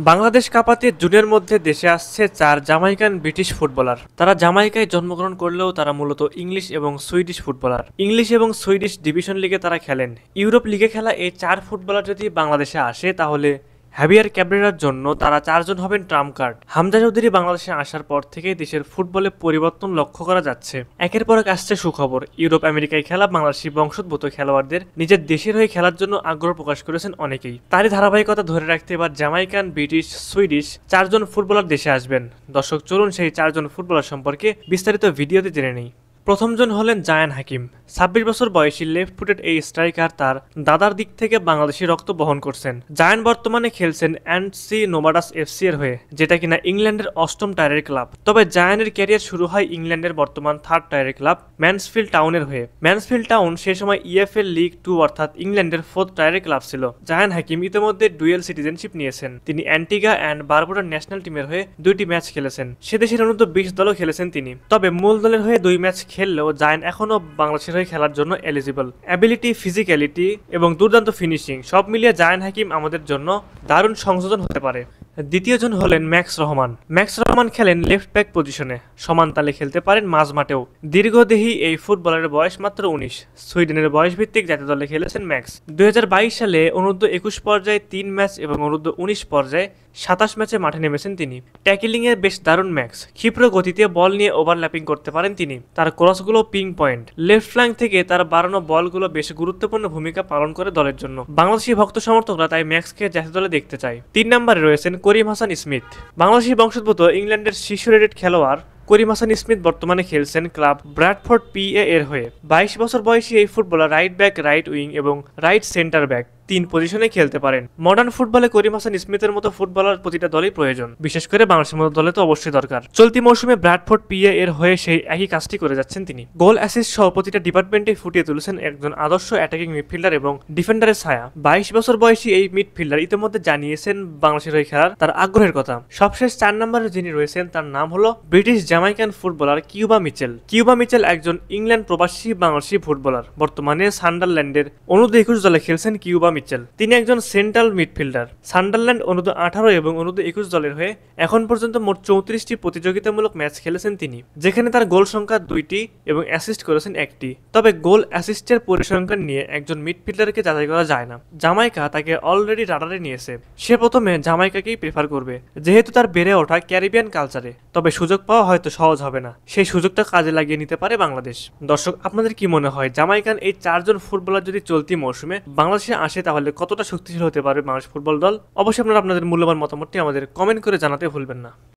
বাংলাদেশ কাঁপাতে জুনের মধ্যে দেশে আসছে 4 জামাইকান ব্রিটিশ ফুটবলার। তারা জামাইকায় জন্মগ্রহণ করলেও তারা মূলত ইংলিশ এবং সুইডিশ ফুটবলার। ইংলিশ এবং সুইডিশ ডিভিশন লিগে তারা খেলেন। ইউরোপ লিগে খেলা এই 4 ফুটবলার যদি বাংলাদেশে আসে তাহলে হ্যাভিয়ার ক্যাব্রেরার জন্য তারা 4 জন হবেন ট্রাম্প কার্ড। হামজা চৌধুরী বাংলাদেশে আসার পর থেকেই দেশের ফুটবলে পরিবর্তন লক্ষ্য করা যাচ্ছে। একের পর এক আসছে সুখবর। ইউরোপ আমেরিকায় খেলা বাংলাদেশি বংশোদ্ভূত খেলোয়াড়দের নিজের দেশের হয়ে খেলার জন্য আগ্রহ প্রকাশ করেছেন অনেকেই। তারই ধারাবাহিকতা ধরে রাখতে এবার জামাইকান, ব্রিটিশ, সুইডিশ 4 জন ফুটবলার দেশে আসবেন। দর্শক, চলুন সেই 4 জন ফুটবলার সম্পর্কে বিস্তারিত ভিডিওতে জেনে নেই। প্রথমজন হলেন জায়ান হাকিম। 26 বছর বয়সী লেফট ফুটেড এই স্ট্রাইকার তার দাদার দিক থেকে বাংলাদেশি রক্ত বহন করছেন। জায়ান বর্তমানে খেলছেন অ্যান্ডসি নোমাডাস এফসি এর হয়ে, যেটা কিনা ইংল্যান্ডের 8ম টায়ারের ক্লাব। তবে জায়ানের ক্যারিয়ার শুরু হয় ইংল্যান্ডের বর্তমান 3rd টায়ারের ক্লাব ম্যানসফিল্ড টাউনের হয়ে। ম্যানসফিল্ড টাউন সে সময় ইএফএল লিগ 2 অর্থাৎ ইংল্যান্ডের 4th টায়ারের ক্লাব ছিল। জায়ান হাকিম ইতিমধ্যে ডুয়েল সিটিজেনশিপ নিয়েছেন। তিনি অ্যান্টিগা অ্যান্ড বারবুডা ন্যাশনাল টিমের হয়ে 2টি ম্যাচ খেলেছেন। সে দেশের অনূর্ধ্ব 20 দলও খেলেছেন তিনি। তবে মূল দলের হয়ে 2 ম্যাচ খেললেও জায়ান এখনও বাংলাদেশের হয়ে খেলার জন্য এলিজিবল। অ্যাবিলিটি, ফিজিক্যালিটি এবং দুর্দান্ত ফিনিশিং সব মিলিয়ে জায়ান হাকিম আমাদের জন্য দারুণ সংযোজন হতে পারে। দ্বিতীয়জন হলেন ম্যাক্স রহমান। ম্যাক্স রহমান খেলেন লেফট ব্যাক পজিশনে, সমান তালে খেলতে পারেন মাঝ মাঠেও। দীর্ঘদেহী এই ফুটবলারের বয়স মাত্র 19। সুইডেনের বয়স ভিত্তিক জাতীয় দলে খেলেছেন ম্যাক্স। 2022 সালে অনূর্ধ্ব 21 পর্যায়ে 3 ম্যাচ এবং অনূর্ধ্ব 19 পর্যায়ে 27 ম্যাচে মাঠে নেমেছেন তিনি। ট্যাকেলিং এর বেশ দারুণ ম্যাক্স। ক্ষিপ্র গতিতে বল নিয়ে ওভারল্যাপিং করতে পারেন তিনি। তার ক্রসগুলো পিং পয়েন্ট। লেফট ফ্ল্যাঙ্ক থেকে তার বাড়ানো বলগুলো বেশ গুরুত্বপূর্ণ ভূমিকা পালন করে দলের জন্য। বাংলাদেশি ভক্ত সমর্থকরা তাই ম্যাক্সকে জাতীয় দলে দেখতে চায়। 3 নম্বরে রয়েছেন করিম হাসান স্মিথ। বাংলাদেশি বংশোদ্ভূত ইংল্যান্ডের শীর্ষ রেটেড খেলোয়াড় করিম হাসান স্মিথ বর্তমানে খেলছেন ক্লাব ব্র্যাডফোর্ড পিএ এর হয়ে। 22 বছর বয়সী এই footballer right back, right wing এবং রাইট সেন্টার ব্যাক 3 পজিশনে খেলতে পারেন। মডার্ন ফুটবলে করিম হাসান স্মিথের মতো ফুটবলার প্রতিটা দলেই প্রয়োজন, বিশেষ করে বাংলাদেশের মতো দলে তো অবশ্যই দরকার। চলতি মৌসুমে ব্র্যাডফোর্ড পিএ এর হয়ে সেই একই কাজটি করে যাচ্ছেন তিনি। গোল, অ্যাসিস্ট সহ প্রতিটা ডিপার্টমেন্টে ফুটিয়ে তুলেছেন একজন আদর্শ অ্যাটাকিং মিডফিল্ডার এবং ডিফেন্ডারের ছায়া। 22 বছর বয়সী এই মিডফিল্ডার ইতিমধ্যে জানিয়েছেন বাংলাদেশের হয়ে খেলার তার আগ্রহের কথা। সবশেষ 4 নম্বরে যিনি রয়েছেন তার নাম হলো British Jamaican footballer Cuba Mitchell. Cuba Mitchell একজন ইংল্যান্ড প্রবাসী বাংলাদেশি ফুটবলার। বর্তমানে সান্ডারল্যান্ডের অনূর্ধ্ব 21 দলে খেলছেন কিউবা মিচেল। তিনি একজন সেন্ট্রাল মিডফিল্ডার। সান্ডারল্যান্ড অনূর্ধ্ব 18 এবং অনূর্ধ্ব 21 দলের হয়ে এখন পর্যন্ত মোট 34টি প্রতিযোগিতামূলক ম্যাচ খেলেছেন তিনি, যেখানে তার গোল সংখ্যা 2টি এবং অ্যাসিস্ট করেছেন 1টি। তবে গোল অ্যাসিস্টের পরিসংখ্যান নিয়ে একজন মিডফিল্ডারকে যাচাই করা যায় না। জামাইকা তাকে অলরেডি রাডারে নিয়েছে। সে প্রথমে জামাইকাকেই প্রেফার করবে, যেহেতু তার বেড়ে ওঠা ক্যারিবিয়ান কালচারে। তবে সুযোগ পাওয়া হয়তো সহজ হবে না। সেই সুযোগটা কাজে লাগিয়ে নিতে পারে বাংলাদেশ। দর্শক, আপনাদের কি মনে হয় জামাইকান এই 4 জন ফুটবলার যদি চলতি মৌসুমে বাংলাদেশে আসে তাহলে কতটা শক্তিশালী হতে পারবে বাংলাদেশ ফুটবল দল? অবশ্যই আপনারা আপনাদের মূল্যবান মতামতটি আমাদের কমেন্ট করে জানাতে ভুলবেন না।